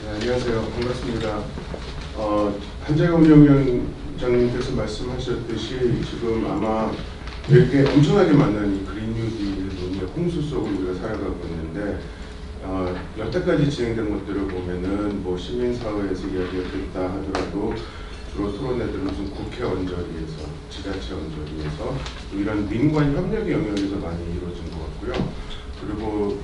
네, 안녕하세요. 반갑습니다. 한재경 운영위원장님께서 말씀하셨듯이 지금 아마 되게 엄청나게 많은 이 그린 뉴딜 논의의 홍수 속을 우리가 살아가고 있는데 여태까지 진행된 것들을 보면은 뭐 시민사회에서 이야기가 됐다 하더라도 주로 토론회들은 무슨 국회 언저리에서, 지자체 언저리에서 이런 민관 협력의 영역에서 많이 이루어진 것 같고요. 그리고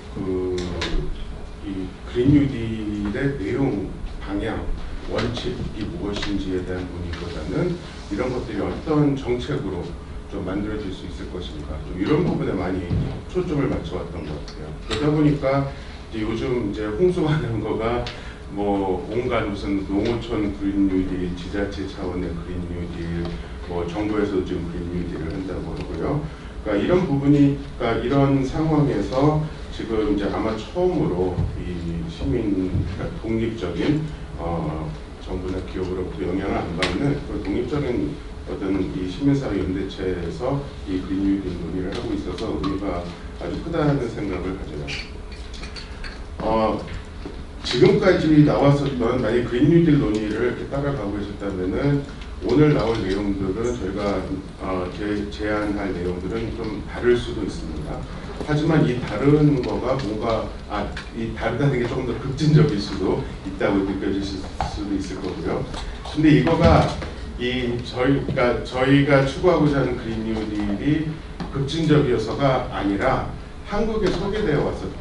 이 그린 뉴딜의 내용, 방향, 원칙이 무엇인지에 대한 논의보다는 이런 것들이 어떤 정책으로 좀 만들어질 수 있을 것인가, 좀 이런 부분에 많이 초점을 맞춰왔던 것 같아요. 그러다 보니까 이제 요즘 이제 홍수하는 거가 뭐 온갖 무슨 농어촌 그린 뉴딜, 지자체 차원의 그린 뉴딜, 뭐 정부에서도 지금 그린 뉴딜을 한다고 하고요. 그러니까 이런 부분이, 그러니까 이런 상황에서 지금 이제 아마 처음으로 이 시민, 그러니까 독립적인 정부나 기업으로부터 영향을 안 받는 그런 독립적인 어떤 이 시민사회 연대체에서 이 그린 뉴딜 논의를 하고 있어서 의미가 아주 크다는 생각을 가져요. 지금까지 나왔었던 만약 그린 뉴딜 논의를 이렇게 따라가고 계셨다면은 오늘 나올 내용들은 저희가 제안할 내용들은 좀 다를 수도 있습니다. 하지만 이 다른 거가 뭔가 이 다르다는 게 조금 더 급진적일 수도 있다고 느껴지실 수도 있을 거고요. 근데 이거가 저희가 추구하고자 하는 그린 뉴딜이 급진적이어서가 아니라 한국에 소개되어 왔었던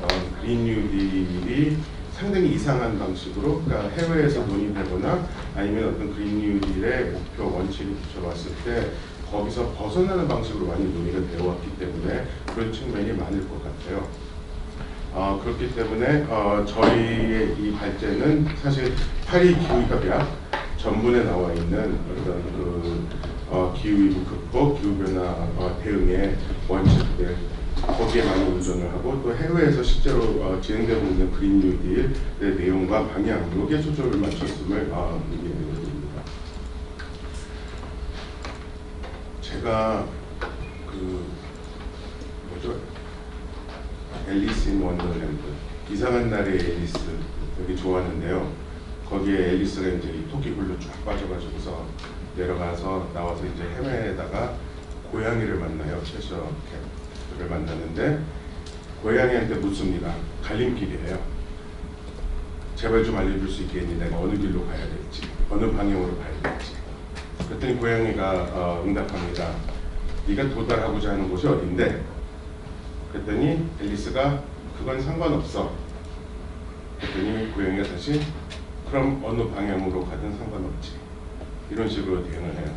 그린 뉴딜이 상당히 이상한 방식으로, 그러니까 해외에서 논의되거나 아니면 어떤 그린 뉴딜의 목표 원칙을 붙여봤을 때 거기서 벗어나는 방식으로 많이 논의가 되어 왔기 때문에 그런 측면이 많을 것 같아요. 그렇기 때문에 저희의 이 발제는 사실 파리 기후협약 전문에 나와 있는 어떤 기후위기 극복, 기후변화 대응의 원칙들, 거기에 많이 의존을 하고 또 해외에서 실제로 진행되고 있는 그린 뉴딜의 내용과 방향, 여기에 초점을 맞췄음을 얘기해드립니다. 제가 앨리스 인 원더랜드, 이상한 나라의 앨리스 되게 좋아하는데요. 거기에 앨리스가 이제 이 토끼굴로 쫙 빠져가지고서 내려가서 나와서 이제 해외에다가 고양이를 만나요. 채셔 캣을 만나는데 고양이한테 묻습니다. 갈림길이에요. 제발 좀 알려줄 수 있겠니? 내가 어느 길로 가야 될지, 어느 방향으로 가야 될지. 그랬더니 고양이가 응답합니다. 네가 도달하고자 하는 곳이 어딘데? 그랬더니 앨리스가 그건 상관없어. 그랬더니 고양이가 다시 그럼 어느 방향으로 가든 상관없지. 이런 식으로 대응을 해요.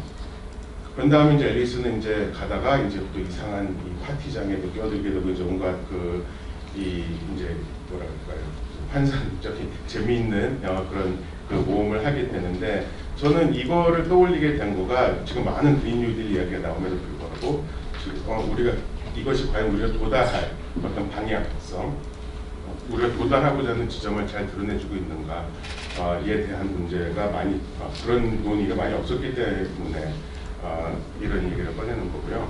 그런 다음에 이제 앨리스는 이제 가다가 이제 또 이상한 이 파티장에도 껴들게 되고 이제 온갖 이제 뭐랄까요, 환상적인 재미있는 그런 모험을 하게 되는데, 저는 이거를 떠올리게 된 거가 지금 많은 그린 뉴딜 이야기가 나옴에도 불구하고 지금 우리가 이것이 과연 우리가 도달할 어떤 방향성, 우리가 도달하고자 하는 지점을 잘 드러내주고 있는가에 대한 문제가 많이 그런 논의가 많이 없었기 때문에 이런 얘기를 꺼내는 거고요.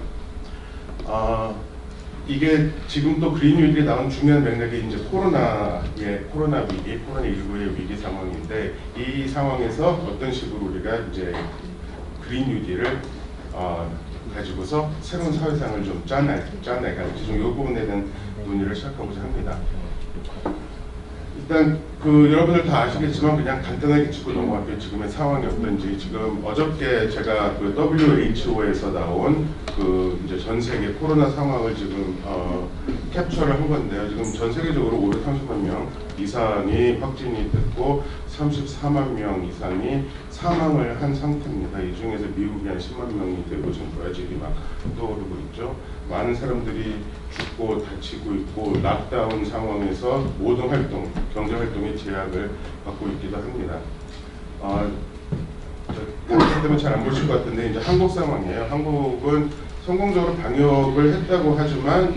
이게 지금 또 그린 뉴딜이 나온 중요한 맥락이 이제 코로나 위기, 코로나19의 위기 상황인데, 이 상황에서 어떤 식으로 우리가 이제 그린 뉴딜을 가지고서 새로운 사회상을 좀 짜내갈지 좀 이 부분에 대한 논의를 시작하고자 합니다. 일단 여러분들 다 아시겠지만 그냥 간단하게 짚고 넘어갈게요. 지금의 상황이 어떤지. 지금 어저께 제가 WHO에서 나온 이제 전 세계 코로나 상황을 지금 캡처를 한 건데요. 지금 전 세계적으로 530만 명 이상이 확진이 됐고 34만 명 이상이 사망을 한 상태입니다. 이 중에서 미국이 한 10만 명이 되고 지금 브라질이 막 떠오르고 있죠. 많은 사람들이 죽고 다치고 있고 락다운 상황에서 모든 활동, 경제 활동에 제약을 받고 있기도 합니다. 다른 때문에 잘 안 보실 것 같은데 이제 한국 상황이에요. 한국은 성공적으로 방역을 했다고 하지만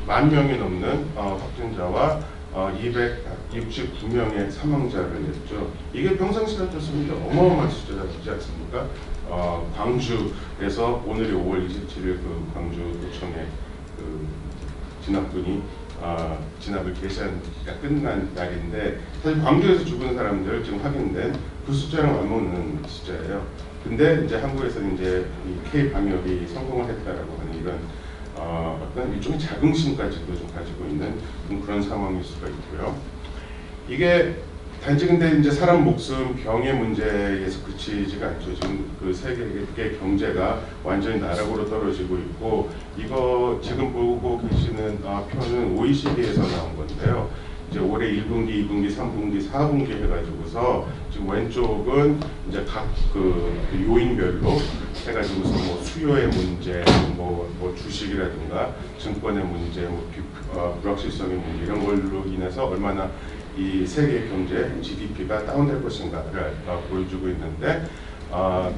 10,000명이 넘는 확진자와 269명의 사망자를 냈죠. 이게 평상시 같았으면 어마어마한 숫자지 않습니까? 광주에서 오늘이 5월 27일 광주도청에 진압군이 진압을 개시한 기가 끝난 날인데 사실 광주에서 죽은 사람들 지금 확인된 그 숫자랑 맞먹는 숫자예요. 근데 이제 한국에서는 이제 이 K 방역이 성공을 했다라고 하는 이런 어떤 일종의 자긍심까지도 좀 가지고 있는 그런 상황일 수가 있고요. 이게 단지 근데 이제 사람 목숨, 병의 문제에서 그치지가 않죠. 지금 그 세계 경제가 완전히 나락으로 떨어지고 있고, 이거 지금 보고 계시는 표는 OECD에서 나온 건데요. 이제 올해 1분기, 2분기, 3분기, 4분기 해가지고서 지금 왼쪽은 이제 각 그 요인별로 해가지고서 뭐 수요의 문제, 뭐 주식이라든가 증권의 문제, 불확실성의 문제 이런 걸로 인해서 얼마나 이 세계 경제 GDP가 다운될 것인가를 보여주고 있는데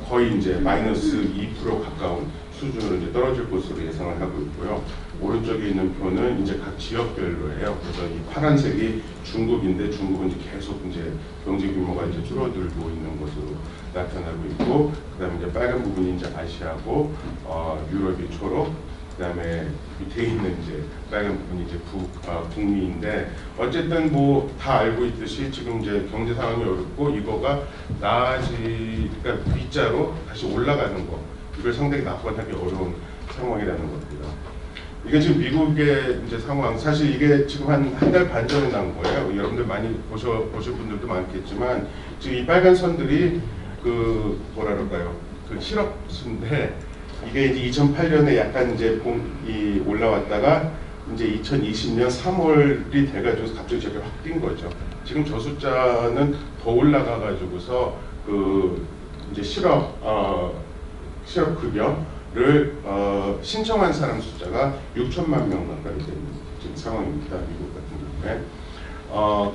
거의 이제 마이너스 2% 가까운 수준으로 이제 떨어질 것으로 예상을 하고 있고요. 오른쪽에 있는 표는 이제 각 지역별로예요. 그래서 이 파란색이 중국인데 중국은 이제 계속 이제 경제 규모가 이제 줄어들고 있는 것으로 나타나고 있고, 그다음에 이제 빨간 부분이 이제 아시아고 유럽이 초록, 그다음에 밑에 있는 이제 빨간 부분이 이제 북미인데 어쨌든 뭐 다 알고 있듯이 지금 이제 경제 상황이 어렵고 이거가 그러니까 V자로 다시 올라가는 거, 이걸 상당히 낙관하기 어려운 상황이라는 겁니다. 이게 지금 미국의 이제 상황, 사실 이게 지금 한 달 반 전에 나온 거예요. 여러분들 많이 보실 분들도 많겠지만 지금 이 빨간 선들이 그 뭐라 그럴까요? 그 실업수인데 이게 이제 2008년에 약간 이제 이 올라왔다가 이제 2020년 3월이 돼가지고 갑자기 저게 확 뛴 거죠. 지금 저 숫자는 더 올라가가지고서 그 이제 실업급여를 신청한 사람 숫자가 6천만 명 가까이 되는 지금 상황입니다. 미국 같은 경우에.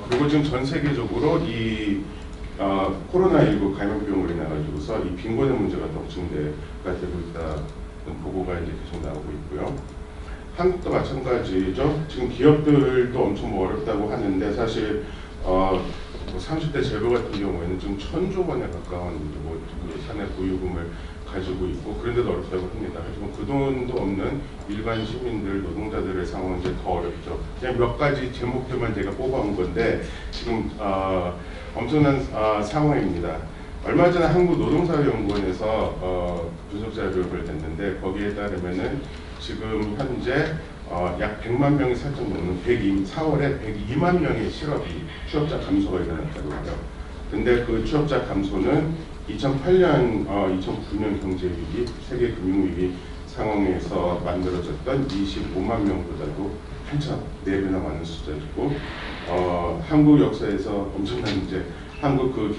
그리고 지금 전 세계적으로 이 코로나19 감염병으로 인해 가지고서 이 빈곤의 문제가 더 증대가 되고 있다는 보고가 이제 계속 나오고 있고요. 한국도 마찬가지죠. 지금 기업들도 엄청 뭐 어렵다고 하는데 사실 뭐 30대 재벌 같은 경우에는 지금 1,000조 원에 가까운 뭐 사내 보유금을 가지고 있고 그런데도 어렵다고 합니다. 하지만 그 돈도 없는 일반 시민들, 노동자들의 상황은 이제 더 어렵죠. 그냥 몇 가지 제목들만 제가 뽑아온 건데 지금 엄청난 상황입니다. 얼마 전에 한국노동사회연구원에서 분석 자료를 냈는데 거기에 따르면은 지금 현재 약 100만 명이 살짝 넘는 4월에 102만 명의 취업자 감소가 일어났다고 해요. 근데 그 취업자 감소는 2008년, 2009년 경제위기, 세계 금융위기 상황에서 만들어졌던 25만 명보다도 한참 4배나 많은 숫자이고, 한국 역사에서 엄청난 이제 한국 그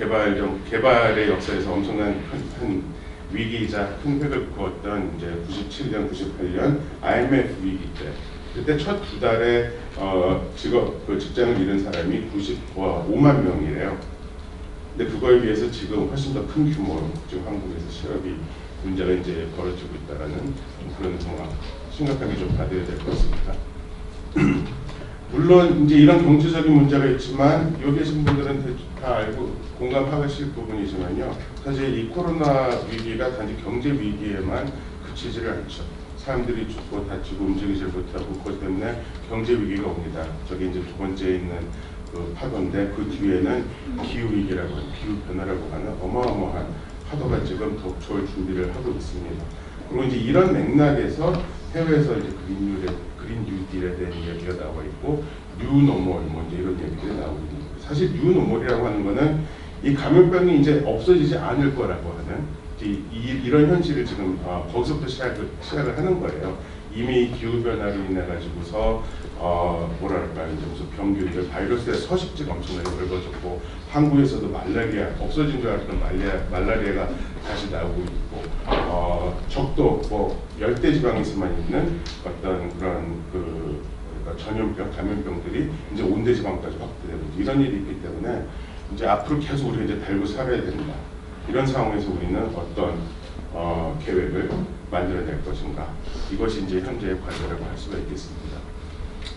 개발의 역사에서 엄청난 큰 위기이자 큰 획을 그었던 이제 97년, 98년 IMF 위기 때 그때 첫 2달에 직장을 잃은 사람이 95만 명이래요. 근데 그거에 비해서 지금 훨씬 더 큰 규모로 지금 한국에서 실업이 문제가 이제 벌어지고 있다라는 그런 상황 심각하게 좀 받아야 될 것 같습니다. 물론 이제 이런 경제적인 문제가 있지만 여기 계신 분들은 다 알고 공감하실 부분이지만요. 사실 이 코로나 위기가 단지 경제 위기에만 그치지를 않죠. 사람들이 죽고 다치고 움직이질 못하고 그것 때문에 경제 위기가 옵니다. 저기 이제 두 번째 있는 그 파도인데 그 뒤에는 기후 위기라고 하는 기후 변화라고 하는 어마어마한 파도가 지금 덮쳐올 준비를 하고 있습니다. 그리고 이제 이런 맥락에서 해외에서 이제 그린 뉴딜에 대한 이야기가 나와 있고 뉴노멀 뭐 이제 이런 얘기들이 나오고 있는 거예요. 사실 뉴노멀이라고 하는 거는 이 감염병이 이제 없어지지 않을 거라고 하는 이런 현실을 지금 거기서부터 시작을 하는 거예요. 이미 기후 변화로 인해 가지고서 뭐랄까 이제 무슨 병균들 바이러스의 서식지가 엄청나게 넓어졌고 한국에서도 말라리아 없어진 줄 알았던 말라리아가 다시 나오고 있고 적도 뭐 열대 지방에서만 있는 어떤 그런 전염병 감염병들이 이제 온대 지방까지 확대되고 이런 일이 있기 때문에 이제 앞으로 계속 우리가 이제 달고 살아야 된다. 이런 상황에서 우리는 어떤 계획을 만들어낼 것인가, 이것이 이제 현재의 과제라고 할 수가 있겠습니다.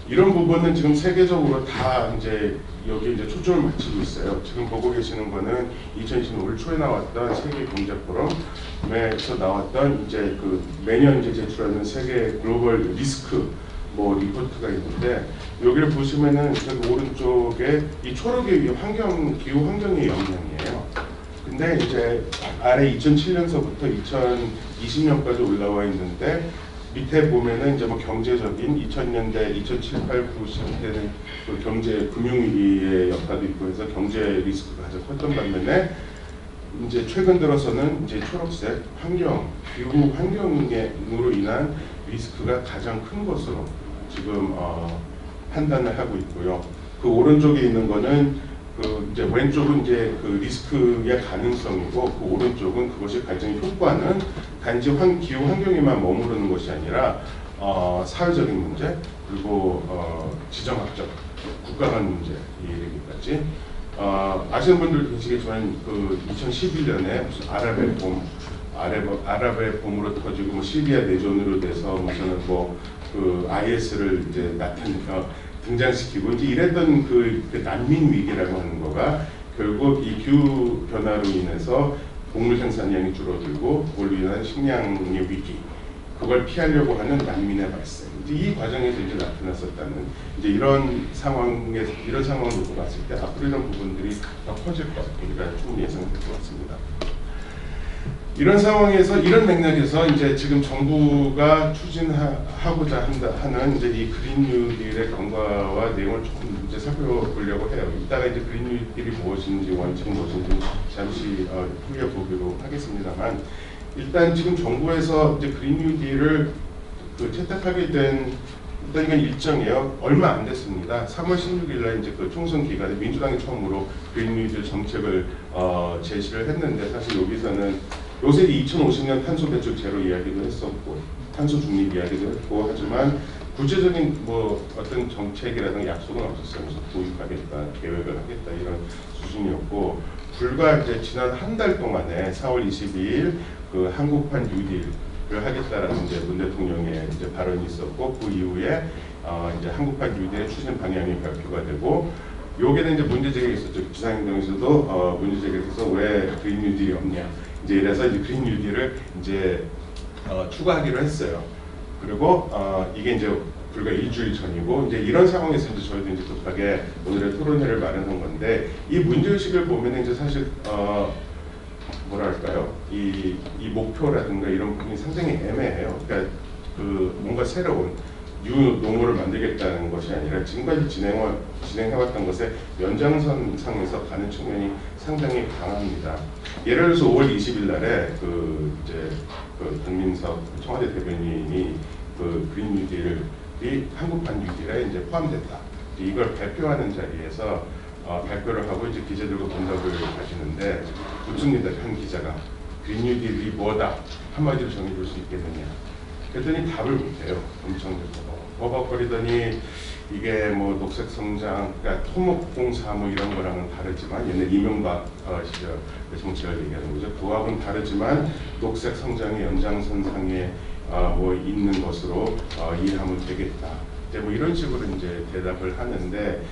이런 부분은 지금 세계적으로 다 이제 여기 이제 초점을 맞추고 있어요. 지금 보고 계시는 거는 2020년 올 초에 나왔던 세계 경제 포럼에서 나왔던 이제 그 매년 이제 제출하는 세계 글로벌 리스크 뭐 리포트가 있는데 여기를 보시면은 저기 오른쪽에 이 초록의 기후 환경의 영향이에요. 근데 이제 아래 2007년서부터 2020년까지 올라와 있는데 밑에 보면은 이제 뭐 경제적인 2000년대, 2007, 8, 9, 10대는 그 경제 금융위기의 여파도 있고 해서 경제 리스크가 가장 컸던 반면에 이제 최근 들어서는 이제 초록색 기후 환경으로 인한 리스크가 가장 큰 것으로 지금 판단을 하고 있고요. 그 오른쪽에 있는 거는 그 이제 왼쪽은 이제 그 리스크의 가능성이고 그 오른쪽은 그것이 가장 효과는 단지 기후 환경에만 머무르는 것이 아니라 사회적인 문제 그리고 지정학적 국가 간 문제 이르기까지 아시는 분들 계시겠지만 그 2011년에 무슨 아랍의 봄으로 터지고 뭐 시리아 내전으로 돼서 무슨 그 IS를 이제 등장시키고 이제 이랬던 그 난민 위기라고 하는 거가 결국 이 기후 변화로 인해서 곡물 생산량이 줄어들고 그걸로 인한 식량의 위기 그걸 피하려고 하는 난민의 발생 이제 이 과정에서 이제 나타났었다는 이제 이런 상황을 놓고 봤을 때 앞으로 이런 부분들이 더 커질 것 같으니까 좀 예상될 것 같습니다. 이런 상황에서 이런 맥락에서 이제 지금 정부가 추진하고자 하는 이제 이 그린 뉴딜의 경과와 내용을 조금 이제 살펴보려고 해요. 이따가 이제 그린 뉴딜이 무엇인지 원칙이 무엇인지 잠시 후에 보기로 하겠습니다만 일단 지금 정부에서 이제 그린 뉴딜을 채택하게 된 일단 이건 일정이에요. 얼마 안 됐습니다. 3월 16일날 이제 그 총선 기간에 민주당이 처음으로 그린 뉴딜 정책을 제시를 했는데 사실 여기서는 요새 2050년 탄소 배출 제로 이야기도 했었고 탄소 중립 이야기도 했고 하지만 구체적인 뭐 어떤 정책이라든가 약속은 없었어요. 그래서 도입하겠다, 계획을 하겠다 이런 수준이었고 불과 이제 지난 한 달 동안에 4월 22일 그 한국판 뉴딜을 하겠다라는 이제 문 대통령의 이제 발언이 있었고 그 이후에 이제 한국판 뉴딜의 추진 방향이 발표가 되고 요게는 이제 문제 제기가 있었죠. 기상행동에서도 문제 제기를 해서 왜 그린 뉴딜이 없냐. 이제 이래서 이제 그린 뉴딜을 이제 추가하기로 했어요. 그리고 이게 이제 불과 일주일 전이고 이제 이런 상황에서 이제 저희도 이제 급하게 오늘의 토론회를 마련한 건데 이 문제의식을 보면 이제 사실 뭐랄까요 이 목표라든가 이런 부분이 상당히 애매해요. 그러니까 그 뭔가 새로운 뉴노멀을 만들겠다는 것이 아니라 지금까지 진행해왔던 것의 연장선상에서 가는 측면이 상당히 강합니다. 예를 들어서 5월 20일 날에 그 이제 그 박민석 청와대 대변인이 그 그린 뉴딜이 한국판 뉴딜에 이제 포함됐다. 이걸 발표하는 자리에서 발표를 하고 이제 기자들과 분석을 하시는데 묻습니다. 한 기자가 그린 뉴딜이 뭐다 한마디로 정해줄 수 있겠느냐. 그랬더니 답을 못해요. 엄청 버벅거리더니 이게 뭐 녹색 성장, 그러니까 토목공사 뭐 이런 거랑은 다르지만 옛날 이명박 시절 정책을 얘기하는 거죠. 그와는 다르지만 녹색 성장의 연장선상에 뭐 있는 것으로 이해하면 되겠다. 이제 뭐 이런 식으로 이제 대답을 하는데,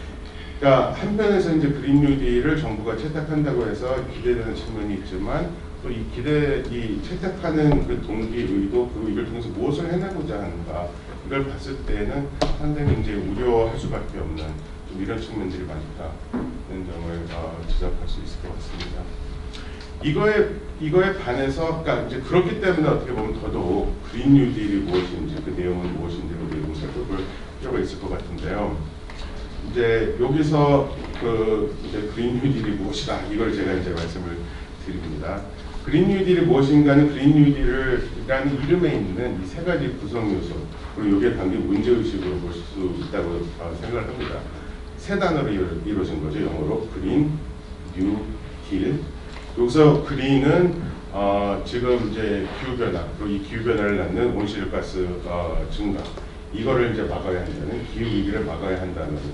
그러니까 한편에서 이제 그린 뉴딜을 정부가 채택한다고 해서 기대되는 측면이 있지만 또 이 채택하는 그 동기 의도 이걸 통해서 무엇을 해내고자 하는가 이걸 봤을 때는 상당히 이제 우려할 수밖에 없는 좀 이런 측면들이 많다는 점을 지적할 수 있을 것 같습니다. 이거에 반해서 그러니까 이제 그렇기 때문에 어떻게 보면 더더욱 그린 뉴딜이 무엇인지 그 내용은 무엇인지를 내용 살펴볼 필요가 있을 것 같은데요. 이제 여기서 그 이제 그린 뉴딜이 무엇이다 이걸 제가 이제 말씀을 드립니다. 그린 뉴딜이 무엇인가는 그린 뉴딜이라는 이름에 있는 이 세 가지 구성 요소 그리고 여기에 담긴 문제의식으로 볼 수 있다고 생각을 합니다. 세 단어로 이루어진 거죠. 영어로 그린, 뉴, 딜. 여기서 그린은 지금 이제 기후변화 그리고 이 기후변화를 낳는 온실가스 증가 이거를 이제 막아야 한다는 기후위기를 막아야 한다는 거죠.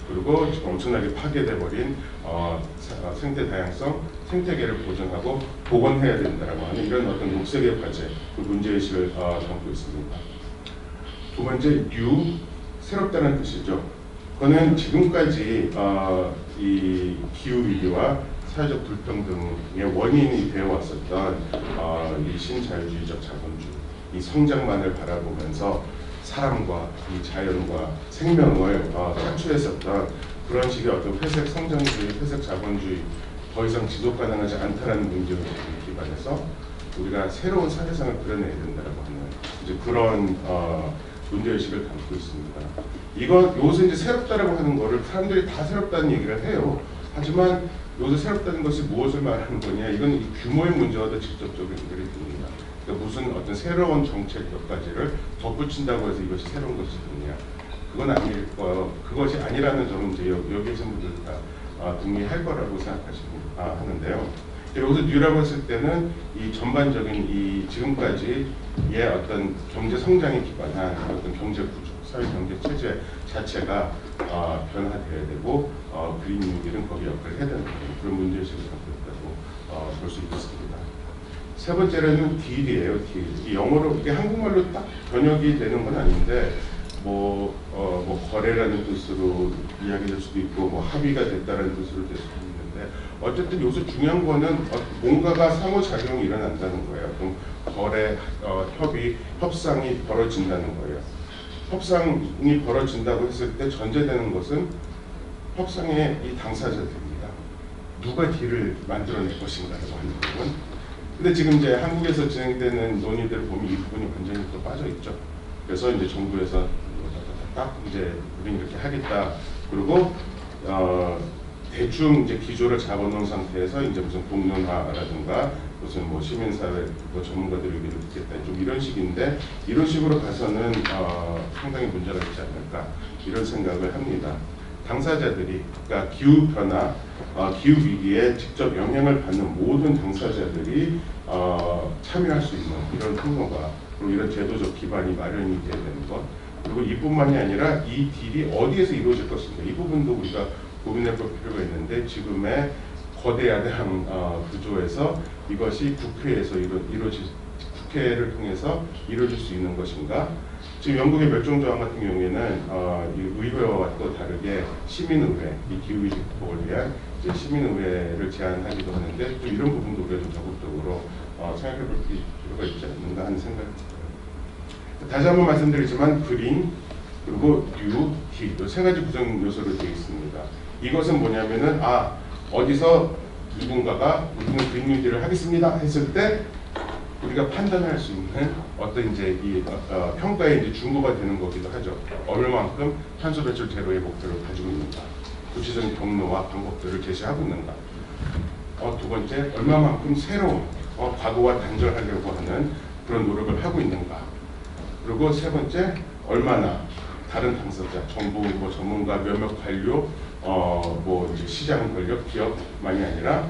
그리고 엄청나게 파괴돼버린 생태 다양성, 생태계를 보존하고 복원해야 된다라고 하는 이런 어떤 녹색의 과제, 그 문제의식을 담고 있습니다. 두 번째, 뉴, 새롭다는 뜻이죠. 그거는 지금까지 이 기후위기와 사회적 불평등의 원인이 되어왔었던 이 신자유주의적 자본주의, 이 성장만을 바라보면서 사람과 이 자연과 생명을 착취했었던 그런 식의 어떤 회색 성장주의, 회색 자본주의 더 이상 지속 가능하지 않다라는 문제의식에 기반해서 우리가 새로운 사회상을 그려내야 된다라고 하는 이제 그런 문제의식을 담고 있습니다. 요새 이제 새롭다라고 하는 거를 사람들이 다 새롭다는 얘기를 해요. 하지만 요새 새롭다는 것이 무엇을 말하는 거냐? 이건 이 규모의 문제와도 직접적으로 연결이 됩니다. 그러니까 무슨 어떤 새로운 정책 몇 가지를 덧붙인다고 해서 이것이 새로운 것이 되느냐? 그건 아닐 거예요. 그것이 아니라는 점은 이제 여기 계신 분들 다 동의할 거라고 하는데요. 여기서 뉴라고 했을 때는 이 전반적인 이 지금까지의 어떤 경제 성장에 기반한 어떤 경제 구조, 사회 경제 체제 자체가 변화되어야 되고 그린 뉴딜은 거기 역할을 해야 되는 그런 문제의식을 갖고 있다고 볼 수 있겠습니다. 세 번째로는 딜이에요. 딜. 이 영어로 이게 한국말로 딱 번역이 되는 건 아닌데 뭐 거래라는 뜻으로 이야기될 수도 있고 뭐 합의가 됐다라는 뜻으로 될 수도 있는데 어쨌든 여기서 중요한 거는 뭔가가 상호작용이 일어난다는 거예요. 그럼 거래, 협의, 협상이 벌어진다는 거예요. 협상이 벌어진다고 했을 때 전제되는 것은 협상의 이 당사자들입니다. 누가 딜을 만들어낼 것인가라고 하는 부분. 근데 지금 이제 한국에서 진행되는 논의들을 보면 이 부분이 완전히 또 빠져 있죠. 그래서 이제 정부에서 딱 이제 우리는 이렇게 하겠다. 그리고 대충 이제 기조를 잡아놓은 상태에서 이제 무슨 공론화라든가 무슨 뭐 시민사회 뭐 전문가들 의견을 듣겠다 좀 이런 식인데 이런 식으로 가서는 상당히 문제가 있지 않을까 이런 생각을 합니다. 당사자들이 그러니까 기후 변화, 기후 위기에 직접 영향을 받는 모든 당사자들이 참여할 수 있는 이런 통로가 그리고 이런 제도적 기반이 마련이 돼야 되는 것. 그리고 이뿐만이 아니라 이 딜이 어디에서 이루어질 것인가 이 부분도 우리가 고민해 볼 필요가 있는데 지금의 거대한 구조에서 이것이 국회에서 국회를 통해서 이루어질 수 있는 것인가? 지금 영국의 멸종조항 같은 경우에는 이 의회와 또 다르게 시민의회, 이 기후위기 극복을 위한 이제 시민의회를 제안하기도 하는데 좀 이런 부분도 우리가 좀 적극적으로 생각해 볼 필요가 있지 않는가 하는 생각이 듭니다. 다시 한번 말씀드리지만 그린, 그리고 뉴, 딜, 이 세 가지 구성 요소로 되어 있습니다. 이것은 뭐냐면은 어디서 누군가가 우리는 그린 뉴 딜을 하겠습니다 했을 때 우리가 판단할 수 있는 어떤 이제 이 평가의 이제 준거가 되는 거기도 하죠. 얼마만큼 탄소 배출 제로의 목표를 가지고 있는가, 구체적인 경로와 방법들을 제시하고 있는가. 두 번째, 얼마만큼 새로운 과거와 단절하려고 하는 그런 노력을 하고 있는가. 그리고 세 번째, 얼마나 다른 당사자, 정부, 뭐 전문가, 몇몇 관료, 뭐 이제 시장 권력, 기업만이 아니라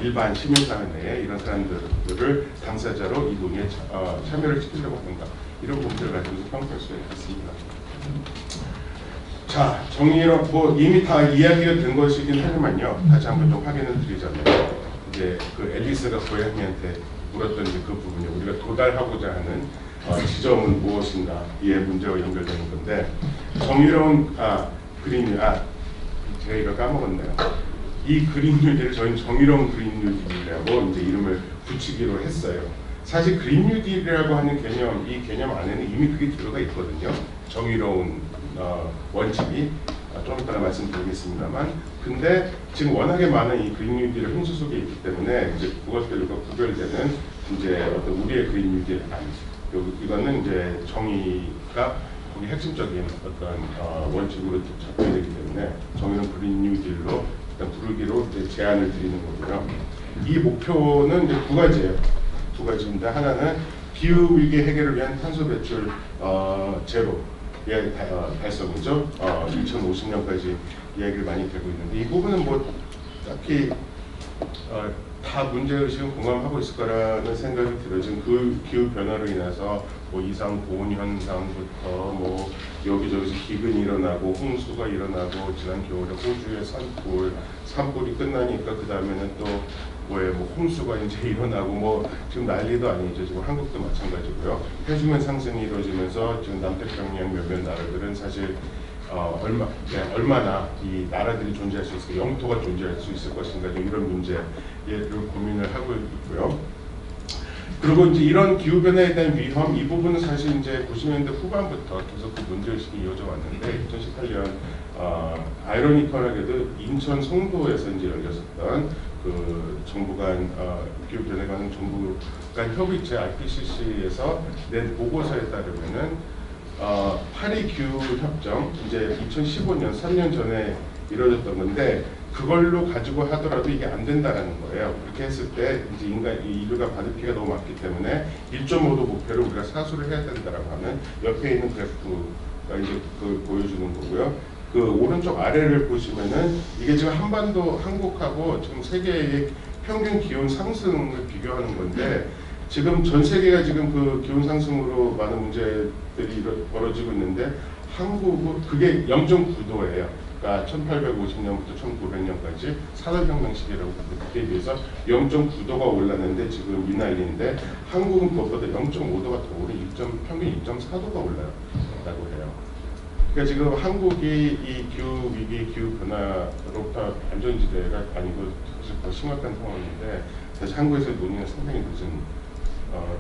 일반 시민사회 내에 이런 사람들을 당사자로 이 논의에 참여를 시키려고 하는가 이런 부분들을 가지고 평가할 수가 있습니다. 자, 정의로 뭐 이미 다 이야기가 된 것이긴 하지만요. 다시 한번 좀 확인을 드리자면 이제 그 앨리스가 고양이한테 물었던 이제 그 부분이 우리가 도달하고자 하는 지점은 무엇인가 이의 문제와 연결되는 건데 정의로운 그린 제가 이거 까먹었네요. 이 그린 뉴딜을 저희는 정의로운 그린 뉴딜이라고 이제 이름을 붙이기로 했어요. 사실 그린 뉴딜이라고 하는 개념, 이 개념 안에는 이미 그게 들어가 있거든요. 정의로운 원칙이 좀 이따가 말씀드리겠습니다만, 근데 지금 워낙에 많은 이 그린 뉴딜의 홍수 속에 있기 때문에 이제 그것들과 구별되는 이제 어떤 우리의 그린 뉴딜 안, 이거는 이제 정의가 거기 핵심적인 어떤 원칙으로 잡혀야 되기 때문에 정의로운 그린 뉴딜로 일단 부르기로 이제 제안을 드리는 거고요. 이 목표는 이제 두 가지예요. 두 가지입니다. 하나는 기후 위기 해결을 위한 탄소 배출 제로의 달성이죠. 2050년까지 이야기를 많이 되고 있는데 이 부분은 뭐 딱히 다 문제의식은 공감하고 있을 거라는 생각이 들어요. 지금 그 기후 변화로 인해서 뭐 이상 고온 현상부터 뭐 여기저기서 기근이 일어나고 홍수가 일어나고 지난 겨울에 호주의 산불이 끝나니까 그 다음에는 또 뭐 홍수가 이제 일어나고 뭐 지금 난리도 아니죠. 지금 한국도 마찬가지고요. 해수면 상승이 이루어지면서 지금 남태평양 몇몇 나라들은 사실 얼마나 이 나라들이 존재할 수 있을까, 영토가 존재할 수 있을 것인가 이런 문제를 고민을 하고 있고요. 그리고 이제 이런 기후 변화에 대한 위험 이 부분은 사실 이제 90년대 후반부터 계속 그 문제의식이 이어져 왔는데 2018년 아이러니컬하게도 인천 송도에서 이제 열렸었던 그 정부 간 기후 변화에 관한 정부 간 협의체 IPCC에서 낸 보고서에 따르면은 파리 기후 협정 이제 2015년 3년 전에 이루어졌던 건데 그걸로 가지고 하더라도 이게 안 된다라는 거예요. 그렇게 했을 때 이제 인류가 받을 피해가 너무 많기 때문에 1.5도 목표를 우리가 사수를 해야 된다라고 하는 옆에 있는 그래프가 이제 그걸 보여주는 거고요. 그 오른쪽 아래를 보시면은 이게 지금 한반도 한국하고 지금 세계의 평균 기온 상승을 비교하는 건데 지금 전 세계가 지금 그 기온 상승으로 많은 문제들이 벌어지고 있는데 한국은 그게 0.9도예요. 그러니까 1850년부터 1900년까지 산업혁명 시기라고 그때에 비해서 0.9도가 올랐는데 지금 이 난리인데 한국은 그것보다 0.5도가 더 오른 평균 2.4도가 올랐다고 해요. 그러니까 지금 한국이 이 기후 위기, 기후 변화로부터 안전지대가 아니고 사실 더 심각한 상황인데 사실 한국에서 논의는 상당히 늦은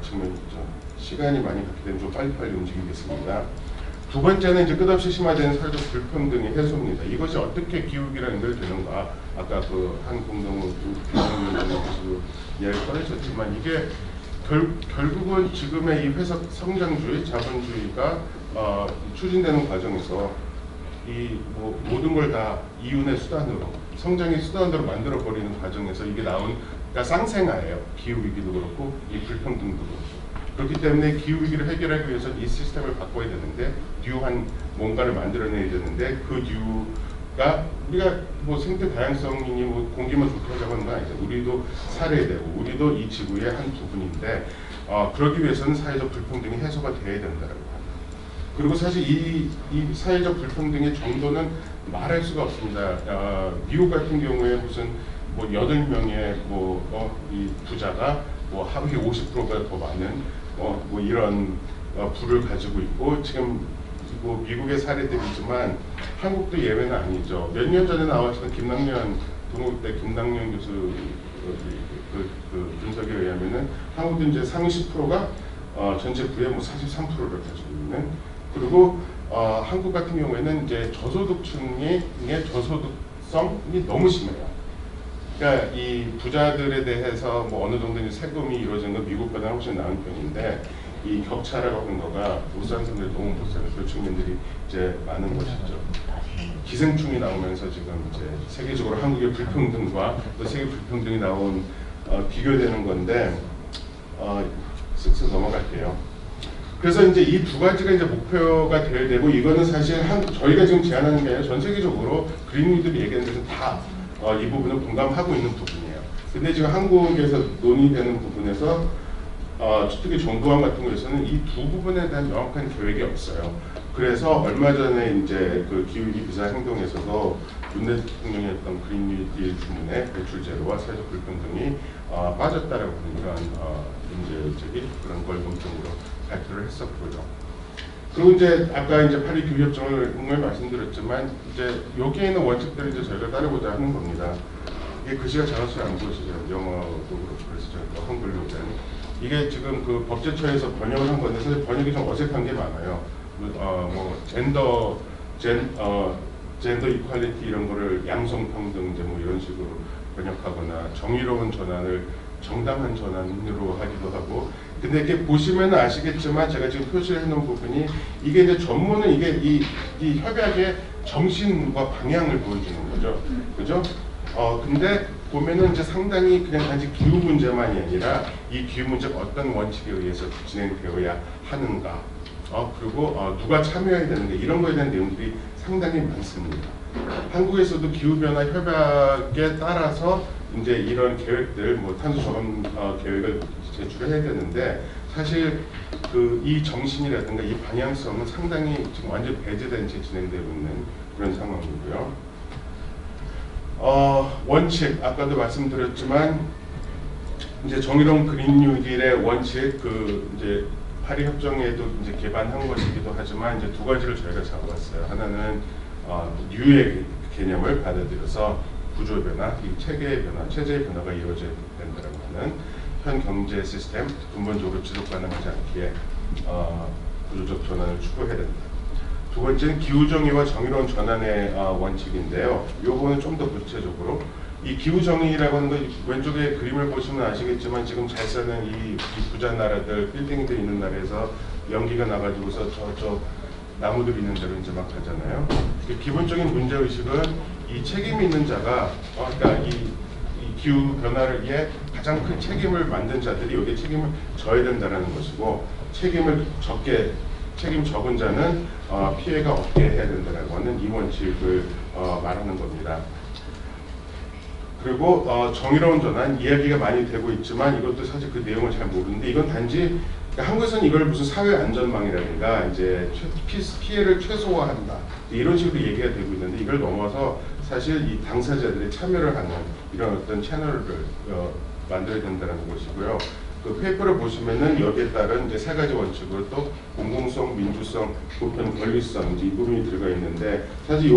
측면이죠. 시간이 많이 갔기 때문에 좀 빨리빨리 움직이겠습니다. 두 번째는 이제 끝없이 심화되는 사회적 불평등의 해소입니다. 이것이 어떻게 기후위기랑 연결되는가? 아까 그 한 공동위원장님께서도 이야기 꺼내셨지만 이게 결국은 지금의 이 회사 성장주의, 자본주의가 추진되는 과정에서 이 뭐 모든 걸 다 이윤의 수단으로 성장의 수단으로 만들어 버리는 과정에서 이게 나온 그러니까 쌍생아예요. 기후 위기도 그렇고 이 불평등도 그렇고. 그렇기 때문에 기후 위기를 해결하기 위해서 이 시스템을 바꿔야 되는데 뉴한 뭔가를 만들어내야 되는데 그 뉴가 우리가 뭐 생태 다양성이니 뭐 공기만 좋게 하자고 하는 건 아니죠. 우리도 살아야 되고 우리도 이 지구의 한 부분인데 그러기 위해서는 사회적 불평등이 해소가 돼야 된다라고 합니다. 그리고 사실 이 사회적 불평등의 정도는 말할 수가 없습니다. 미국 같은 경우에 무슨 뭐 8명의 이 부자가 뭐 하루에 50%가 더 많은 뭐 이런 부를 가지고 있고 지금 뭐 미국의 사례들이 있지만 한국도 예외는 아니죠. 몇 년 전에 나왔던 김남년 동국대 김남년 교수 그 분석에 의하면은 한국도 이제 상위 10%가 전체 부의 뭐 43%를 가지고 있는 그리고 한국 같은 경우에는 이제 저소득층의 저소득성이 너무 심해요. 그러니까 이 부자들에 대해서 뭐 어느 정도 세금이 이루어지는 건 미국보다 훨씬 나은 편인데 이 격차라고 하는 거가 못 사는 사람들이 너무 못 사는 그 측면들이 이제 많은 것이죠. 기생충이 나오면서 지금 이제 세계적으로 한국의 불평등과 또 세계 불평등이 나온 비교되는 건데 쓱쓱 넘어갈게요. 그래서 이제 이 두 가지가 이제 목표가 되어야 되고 이거는 사실 저희가 지금 제안하는 게 아니라 전 세계적으로 그린뉴들이 얘기하는 데서 다 이 부분을 공감하고 있는 부분이에요. 근데 지금 한국에서 논의되는 부분에서 특히 정부안 같은 곳에서는 이 두 부분에 대한 명확한 계획이 없어요. 그래서 얼마 전에 이제 그 기후위기 비상행동에서도 윤 대통령이 했던 그린뉴딜 주문에 배출제로와 사회적 불평등이 빠졌다라고 하는 이런 문제적인 그런 걸 논점으로 발표를 했었고요. 그리고 이제 아까 이제 파리 기후 협정을 말씀드렸지만 이제 여기에 있는 원칙들을 이제 저희가 따르고자 하는 겁니다. 이게 글씨가 작아서 안 보이시죠? 영어도 그렇고 그래서 저희가 한글로 된 이게 지금 그 법제처에서 번역을 한 건데 사실 번역이 좀 어색한 게 많아요. 뭐 젠더 이퀄리티 이런 거를 양성평등제 뭐 이런 식으로 번역하거나 정의로운 전환을 정당한 전환으로 하기도 하고 근데 이렇게 보시면 아시겠지만 제가 지금 표시를 해놓은 부분이 이게 이제 전문은 이게 이 협약의 정신과 방향을 보여주는 거죠. 그죠? 근데 보면은 이제 상당히 그냥 단지 기후 문제만이 아니라 이 기후 문제가 어떤 원칙에 의해서 진행되어야 하는가 그리고 누가 참여해야 되는가 이런 거에 대한 내용들이 상당히 많습니다. 한국에서도 기후변화 협약에 따라서 이제 이런 계획들, 뭐 탄소 저감 계획을 제출을 해야 되는데 사실 이 정신이라든가 이 방향성은 상당히 지금 완전 배제된 채 진행되고 있는 그런 상황이고요. 원칙 아까도 말씀드렸지만 이제 정의로운 그린 뉴딜의 원칙 이제 파리 협정에도 이제 개반한 것이기도 하지만 이제 두 가지를 저희가 잡아봤어요. 하나는 뉴의 개념을 받아들여서 구조 변화, 이 체계의 변화, 체제의 변화가 이루어져야 된다고 하는 현 경제 시스템 근본적으로 지속 가능하지 않기에 구조적 전환을 추구해야 된다. 두 번째는 기후정의와 정의로운 전환의 원칙인데요. 요거는 좀 더 구체적으로 이 기후정의라고 하는 거 왼쪽에 그림을 보시면 아시겠지만 지금 잘 사는 이 부자 나라들 빌딩들 있는 나라에서 연기가 나가지고서 저 나무들 있는 데로 이제 막 가잖아요. 기본적인 문제의식은 이 책임 있는 자가 그러니까 이 기후 변화에 가장 큰 책임을 만든 자들이 여기에 책임을 져야 된다는 것이고 책임 적은 자는 피해가 없게 해야 된다고 하는 이 원칙을 말하는 겁니다. 그리고 정의로운 전환 이야기가 많이 되고 있지만 이것도 사실 그 내용을 잘 모르는데 이건 단지 그러니까 한국에서는 이걸 무슨 사회 안전망이라든가 이제 피해를 최소화한다 이런 식으로 얘기가 되고 있는데 이걸 넘어서 사실 이 당사자들이 참여를 하는 이런 어떤 채널을 만들어야 된다는 것이고요. 그 페이퍼를 보시면은 여기에 따른 이제 세 가지 원칙으로 또 공공성, 민주성, 보편 권리성 이제 이 부분이 들어가 있는데 사실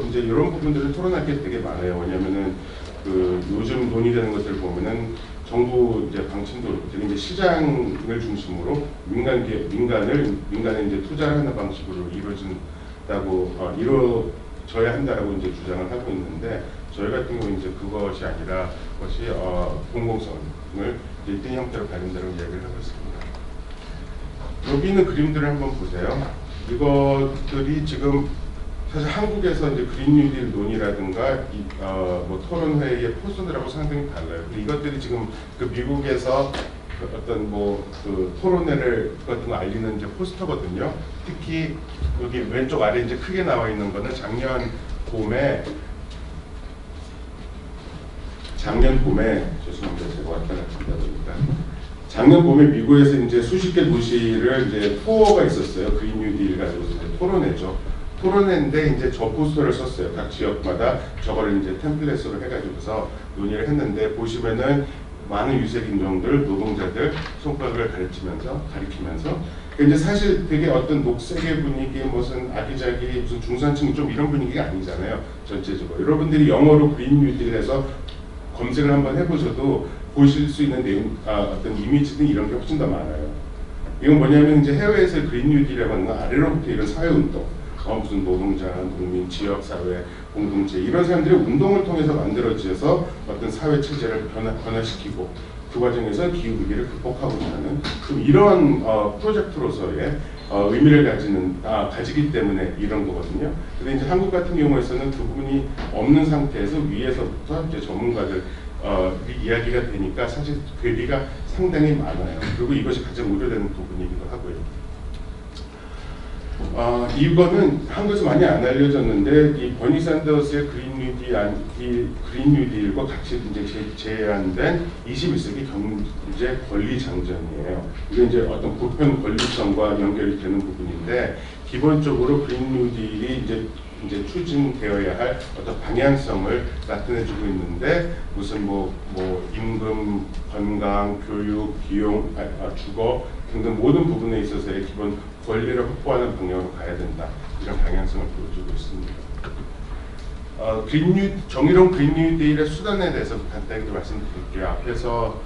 이제 이런 부분들을 토론할 게 되게 많아요. 왜냐면은 그 요즘 논의되는 것들을 보면은 정부 이제 방침도 그렇고 이제 시장을 중심으로 민간의 이제 투자를 하는 방식으로 이루어져야 한다라고 이제 주장을 하고 있는데 저희 같은 경우 이제 그것이 아니라 그것이 공공성을 이런 형태로 가진다고 이야기를 하고 있습니다. 여기 있는 그림들을 한번 보세요. 이것들이 지금 사실 한국에서 이제 그린 뉴딜 논의라든가 뭐 토론회의 포스터들하고 상당히 달라요. 이것들이 지금 그 미국에서 그 어떤 그 토론회를 같은 거 알리는 이제 포스터거든요. 특히 여기 왼쪽 아래 이제 크게 나와 있는 거는 작년 봄에 죄송합니다. 제가 왔다 갔다 하다 보니까 작년 봄에 미국에서 이제 수십 개 도시를 이제 투어가 있었어요. 그린 뉴딜 가지고서 이제 토론회인데 이제 저 포스터를 썼어요. 각 지역마다 저거를 이제 템플릿으로 해가지고서 논의를 했는데 보시면은 많은 유색 인종들, 노동자들 손가락을 가리키면서 이제 사실 되게 어떤 녹색의 분위기, 무슨 아기자기, 무슨 중산층 좀 이런 분위기가 아니잖아요. 전체적으로 여러분들이 영어로 그린 뉴딜해서 검색을 한번 해보셔도 보실 수 있는 내용, 어떤 이미지든 이런 게 훨씬 더 많아요. 이건 뭐냐면 이제 해외에서 그린 뉴딜이라고 하는 건 아래로부터 이런 사회운동, 무슨 노동자, 농민, 지역사회, 공동체 이런 사람들이 운동을 통해서 만들어져서 어떤 사회 체제를 변화시키고 그 과정에서 기후위기를 극복하고자 하는 좀 이런 프로젝트로서의 의미를 가지기 때문에 이런 거거든요. 근데 이제 한국 같은 경우에서는 그 부분이 없는 상태에서 위에서부터 이제 전문가들 이야기가 되니까 사실 괴리가 상당히 많아요. 그리고 이것이 가장 우려되는 부분이기도 하고요. 이거는 한국에서 많이 안 알려졌는데 이 버니 샌더스의 그린 뉴딜과 같이 이제 제안된 21세기 경제 권리 장전이에요. 이게 이제 어떤 보편 권리성과 연결이 되는 부분인데 기본적으로 그린 뉴딜이 이제 추진되어야 할 어떤 방향성을 나타내주고 있는데 무슨 임금, 건강, 교육, 비용, 주거 등등 모든 부분에 있어서의 기본 권리를 확보하는 방향으로 가야 된다. 이런 방향성을 보여주고 있습니다. 정의로운 그린 뉴딜의 수단에 대해서 간단히 말씀드릴게요. 앞에서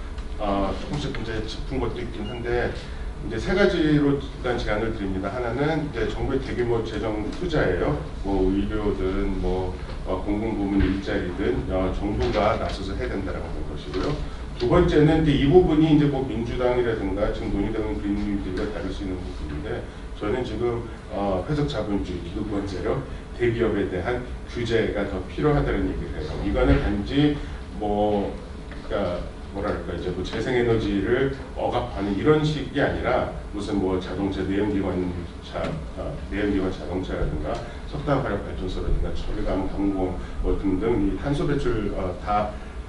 조금씩 이제 짚은 것도 있긴 한데 이제 세 가지로 일단 제안을 드립니다. 하나는 이제 정부의 대규모 재정 투자예요. 의료든 공공부문 일자리든 정부가 나서서 해야 된다라는 것이고요. 두 번째는 이제 이 부분이 이제 민주당이라든가 지금 논의되는 그린 뉴딜과 다를 수 있는 부분인데 저는 지금 회적 자본주의, 기득권제로 대기업에 대한 규제가 더 필요하다는 얘기를 해요. 이거는 단지 그러니까 이제 재생에너지를 억압하는 이런 식이 아니라 무슨 자동차 내연기관 자동차라든가 석탄 화력 발전소라든가 철강, 항공 등등 이 탄소 배출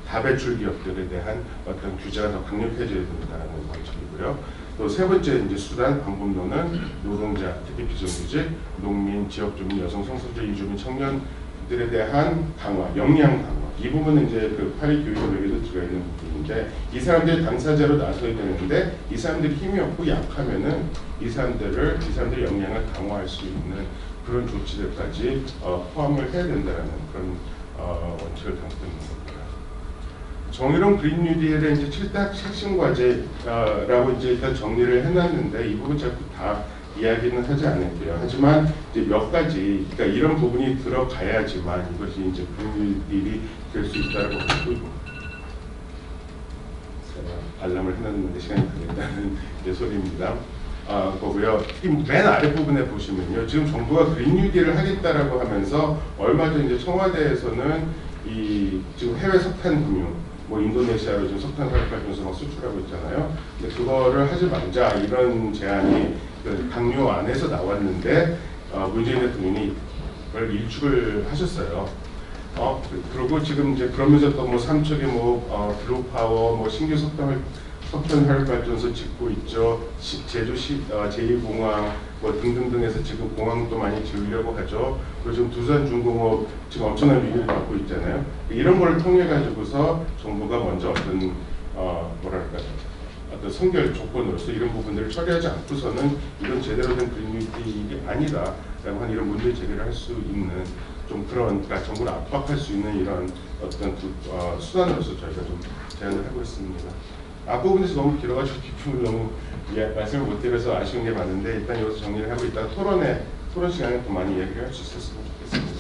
다배출 기업들에 대한 어떤 규제가 더 강력해져야 된다는 원칙이고요. 또 세 번째 이제 수단 방법론은 노동자, 특히 비정규직, 농민, 지역주민, 여성 성소수자 이주민, 청년들에 대한 강화, 역량 강화. 이 부분은 이제 그 파리 교육협약에도 들어가 있는 부분인데 이 사람들이 당사자로 나서야 되는데 이 사람들이 힘이 없고 약하면은 이 사람들의 역량을 강화할 수 있는 그런 조치들까지 포함을 해야 된다는 그런 원칙을 담고 있는 겁니다. 정의로운 그린 뉴딜의 이제 7대 핵심 과제라고 이제 일단 정리를 해놨는데 이 부분 자꾸 다 이야기는 하지 않을게요. 하지만 이제 몇 가지, 그러니까 이런 부분이 들어가야지만 이것이 이제 그린 뉴딜이 될 수 있다고 보고. 알람을 해놨는데 시간이 걸린다는 소리입니다. 거고요. 맨 아랫부분에 보시면요. 지금 정부가 그린 뉴딜을 하겠다라고 하면서 얼마 전 이제 청와대에서는 이 지금 해외 석탄 금융, 뭐 인도네시아로 지금 석탄 발전소 막 수출하고 있잖아요. 근데 그거를 하지 말자 이런 제안이 그 당뇨 안에서 나왔는데 문재인 대통령이 그걸 일축을 하셨어요. 그리고 지금 이제 그러면서 또 뭐 삼척에 블루파워, 뭐 신규 석탄 화력발전소 짓고 있죠. 제주시 제2공항 뭐 등등등해서 지금 공항도 많이 지으려고 하죠. 그리고 지금 두산중공업 지금 엄청난 위기를 받고 있잖아요. 이런 걸 통해 가지고서 정부가 먼저 어떤 뭐랄까 어떤 선결 조건으로서 이런 부분들을 처리하지 않고서는 이런 제대로 된 그린 뉴딜이 아니다라고 하는 이런 문제 제기를 할 수 있는 좀 그런, 그러니까 정부를 압박할 수 있는 이런 어떤 수단으로서 저희가 좀 제안을 하고 있습니다. 앞부분에서 너무 길어가지고 뒷부분 너무 말씀을 못 드려서 아쉬운 게 많은데 일단 여기서 정리를 하고 있다가 토론 시간에 또 많이 얘기를 할 수 있었으면 좋겠습니다.